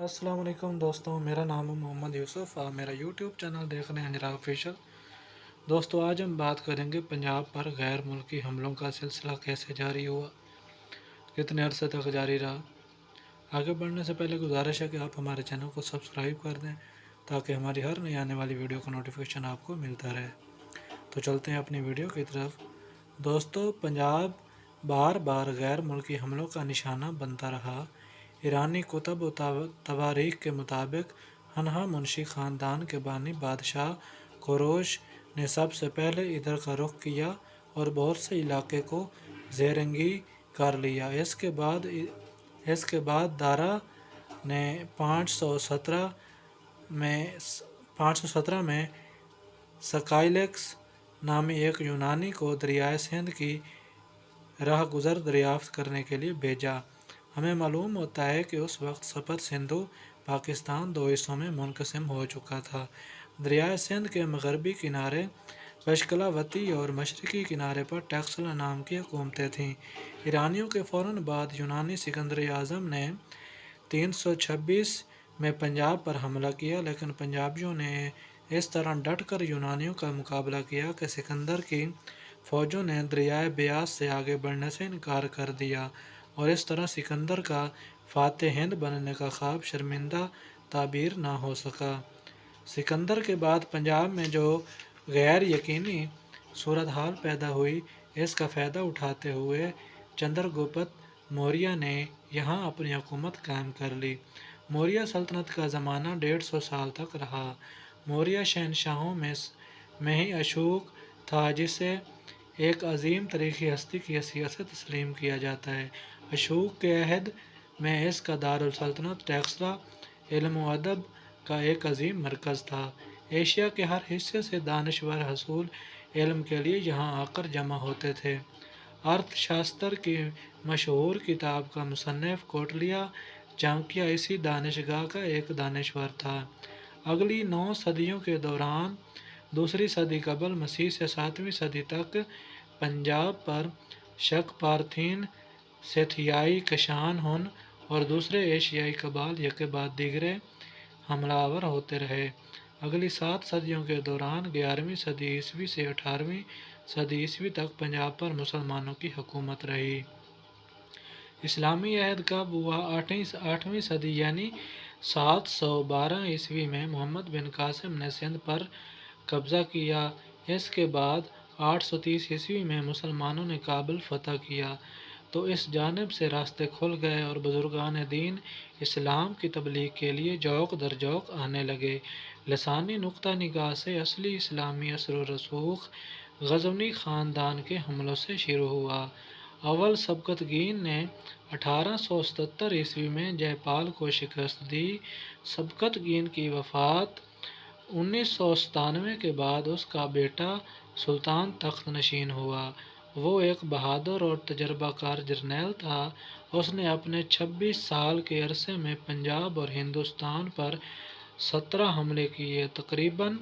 السلام علیکم دوستوں، میرا نام ہے محمد یوسف۔ آپ میرا یوٹیوب چینل دیکھ رہے ہیں انجرا آفیشل۔ دوستوں، آج ہم بات کریں گے پنجاب پر غیر ملکی حملوں کا سلسلہ کیسے جاری ہوا، کتنے عرصے تک جاری رہا۔ آگے بڑھنے سے پہلے گزارش ہے کہ آپ ہمارے چینل کو سبسکرائب کر دیں تاکہ ہماری ہر نئی آنے والی ویڈیو کا نوٹیفیکیشن آپ کو ملتا رہے۔ تو چلتے ہیں اپنی ویڈیو کی طرف۔ دوستوں، پنجاب بار بار غیر ملکی حملوں کا نشانہ بنتا رہا۔ ایرانی کتب و تواریخ کے مطابق ہنہا منشی خاندان کے بانی بادشاہ کوروش نے سب سے پہلے ادھر کا رخ کیا اور بہت سے علاقے کو زیرنگی کر لیا۔ اس کے بعد دارا نے 517 میں سکائلیکس نامی ایک یونانی کو دریائے سندھ کی راہ گزر دریافت کرنے کے لیے بھیجا۔ ہمیں معلوم ہوتا ہے کہ اس وقت سپت سندھو پاکستان دو حصوں میں منقسم ہو چکا تھا۔ دریائے سندھ کے مغربی کنارے پشکلاوتی اور مشرقی کنارے پر ٹیکسلا نام کی حکومتیں تھیں۔ ایرانیوں کے فوراً بعد یونانی سکندر اعظم نے 326 میں پنجاب پر حملہ کیا، لیکن پنجابیوں نے اس طرح ڈٹ کر یونانیوں کا مقابلہ کیا کہ سکندر کی فوجوں نے دریائے بیاس سے آگے بڑھنے سے انکار کر دیا اور اس طرح سکندر کا فاتح ہند بننے کا خواب شرمندہ تعبیر نہ ہو سکا۔ سکندر کے بعد پنجاب میں جو غیر یقینی صورتحال پیدا ہوئی، اس کا فائدہ اٹھاتے ہوئے چندر گپت موریہ نے یہاں اپنی حکومت قائم کر لی۔ موریہ سلطنت کا زمانہ 150 سال تک رہا۔ موریہ شہنشاہوں میں ہی اشوک تھا، جسے ایک عظیم تاریخی ہستی کی حیثیت سے تسلیم کیا جاتا ہے۔ اشوک کے عہد میں اس کا دارالسلطنت ٹیکسلا علم و ادب کا ایک عظیم مرکز تھا۔ ایشیا کے ہر حصے سے دانشور حصول علم کے لیے یہاں آ کر جمع ہوتے تھے۔ ارتھ شاستر کی مشہور کتاب کا مصنف کوٹلیہ چانکیہ اسی دانشگاہ کا ایک دانشور تھا۔ اگلی 9 صدیوں کے دوران دوسری صدی قبل مسیح سے 7ویں صدی تک پنجاب پر شک، پارتھین، سیتھیائی، کشان، ہن اور دوسرے ایشیائی قبائل یکے بعد دیگرے حملہ آور ہوتے رہے۔ اگلی 7 صدیوں کے دوران 11ویں صدی عیسوی سے 18ویں صدی عیسوی تک پنجاب پر مسلمانوں کی حکومت رہی۔ اسلامی عہد کب ہوا؟ 8ویں صدی یعنی 712 عیسوی میں محمد بن قاسم نے سندھ پر قبضہ کیا۔ اس کے بعد 830 عیسوی میں مسلمانوں نے کابل فتح کیا تو اس جانب سے راستے کھل گئے اور بزرگان دین اسلام کی تبلیغ کے لیے جوق در جوق آنے لگے۔ لسانی نقطہ نگاہ سے اصلی اسلامی اثر و رسوخ غزنوی خاندان کے حملوں سے شروع ہوا۔ اول سبکتگین نے 1877 عیسوی میں جے پال کو شکست دی۔ سبکتگین کی وفات 1997 کے بعد اس کا بیٹا سلطان تخت نشین ہوا۔ وہ ایک بہادر اور تجربہ کار جرنیل تھا۔ اس نے اپنے 26 سال کے عرصے میں پنجاب اور ہندوستان پر 17 حملے کیے۔ تقریباً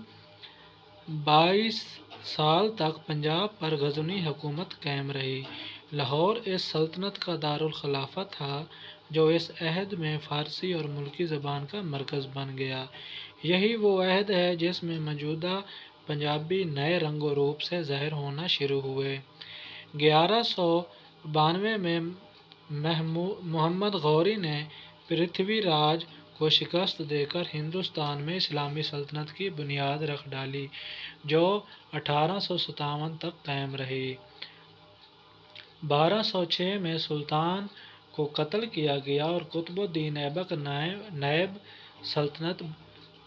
22 سال تک پنجاب پر غزنوی حکومت قائم رہی۔ لاہور اس سلطنت کا دارالخلافہ تھا، جو اس عہد میں فارسی اور ملکی زبان کا مرکز بن گیا۔ یہی وہ عہد ہے جس میں موجودہ پنجابی نئے رنگ و روپ سے ظاہر ہونا شروع ہوئے۔ 1192 میں محمد غوری نے پرتھوی راج کو شکست دے کر ہندوستان میں اسلامی سلطنت کی بنیاد رکھ ڈالی، جو 1857 تک قائم رہی۔ 1206 میں سلطان کو قتل کیا گیا اور قطب الدین ایبک نائب سلطنت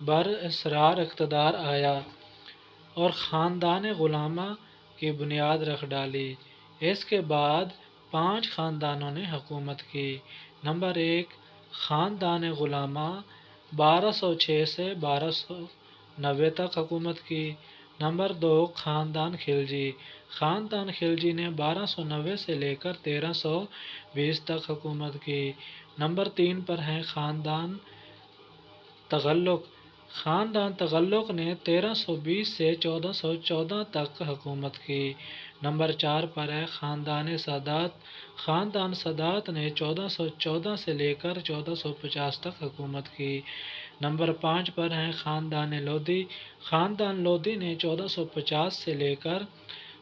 براسرار اقتدار آیا اور خاندان غلامہ کی بنیاد رکھ ڈالی۔ اس کے بعد 5 خاندانوں نے حکومت کی۔ نمبر 1، خاندان غلامہ 1206 سے 1290 تک حکومت کی۔ نمبر 2، خاندان خلجی۔ خاندان خلجی نے 1290 سے لے کر 1320 تک حکومت کی۔ نمبر 3 پر ہے خاندان تغلق۔ خاندان تغلق نے 1320 سے 1414 تک حکومت کی۔ نمبر 4 پر ہے خاندان سادات۔ خاندان سادات نے 1414 سے لے کر 1450 تک حکومت کی۔ نمبر 5 پر ہیں خاندان لودھی۔ خاندان لودھی نے 1450 سے لے کر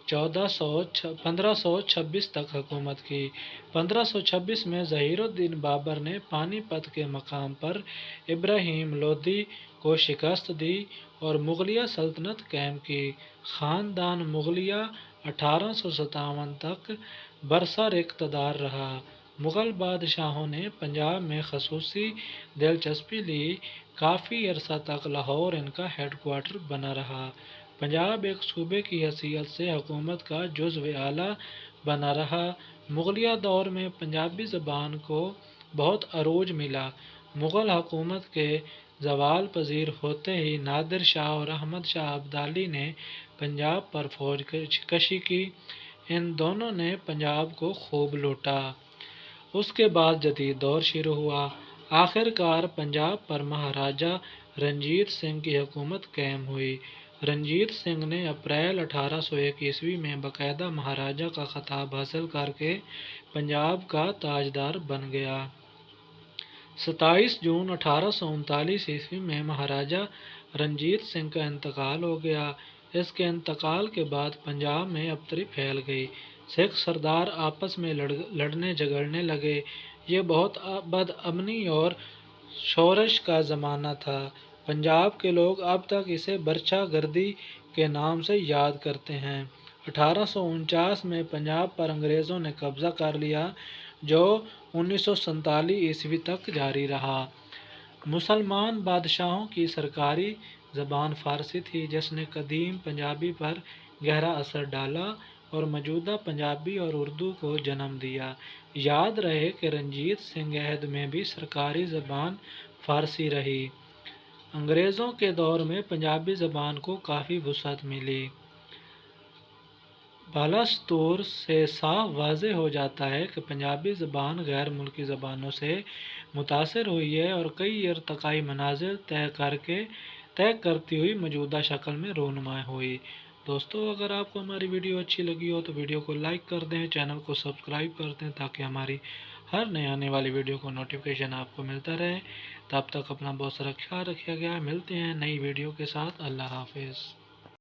1526 تک حکومت کی۔ 1526 میں ظہیر الدین بابر نے پانی پت کے مقام پر ابراہیم لودھی کو شکست دی اور مغلیہ سلطنت قائم کی۔ خاندان مغلیہ 1857 تک برسر اقتدار رہا۔ مغل بادشاہوں نے پنجاب میں خصوصی دلچسپی لی۔ کافی عرصہ تک لاہور ان کا ہیڈ کوارٹر بنا رہا۔ پنجاب ایک صوبے کی حیثیت سے حکومت کا جزو اعلیٰ بنا رہا۔ مغلیہ دور میں پنجابی زبان کو بہت عروج ملا۔ مغل حکومت کے زوال پذیر ہوتے ہی نادر شاہ اور احمد شاہ ابدالی نے پنجاب پر فوج کشی کی۔ ان دونوں نے پنجاب کو خوب لوٹا۔ اس کے بعد جدید دور شروع ہوا۔ آخر کار پنجاب پر مہاراجہ رنجیت سنگھ کی حکومت قائم ہوئی۔ رنجیت سنگھ نے اپریل 1801 عیسوی میں باقاعدہ مہاراجہ کا خطاب حاصل کر کے پنجاب کا تاجدار بن گیا۔ 27 جون 1839 عیسوی میں مہاراجہ رنجیت سنگھ کا انتقال ہو گیا۔ اس کے انتقال کے بعد پنجاب میں ابتری پھیل گئی۔ سکھ سردار آپس میں لڑنے جھگڑنے لگے۔ یہ بہت بد امنی اور شورش کا زمانہ تھا۔ پنجاب کے لوگ اب تک اسے برچھا گردی کے نام سے یاد کرتے ہیں۔ 1849 میں پنجاب پر انگریزوں نے قبضہ کر لیا جو 1947 عیسوی تک جاری رہا۔ مسلمان بادشاہوں کی سرکاری زبان فارسی تھی جس نے قدیم پنجابی پر گہرا اثر ڈالا اور موجودہ پنجابی اور اردو کو جنم دیا۔ یاد رہے کہ رنجیت سنگھ عہد میں بھی سرکاری زبان فارسی رہی۔ انگریزوں کے دور میں پنجابی زبان کو کافی وسعت ملی۔ بالاسطور سے صاف واضح ہو جاتا ہے کہ پنجابی زبان غیر ملکی زبانوں سے متاثر ہوئی ہے اور کئی ارتقائی منازل طے کرتی ہوئی موجودہ شکل میں رونما ہوئی۔ دوستو، اگر آپ کو ہماری ویڈیو اچھی لگی ہو تو ویڈیو کو لائک کر دیں، چینل کو سبسکرائب کر دیں تاکہ ہماری ہر نئے آنے والی ویڈیو کو نوٹیفیکیشن آپ کو ملتا رہے۔ تب تک اپنا بہت سارا خیال رکھیے گا۔ ملتے ہیں نئی ویڈیو کے ساتھ۔ اللہ حافظ۔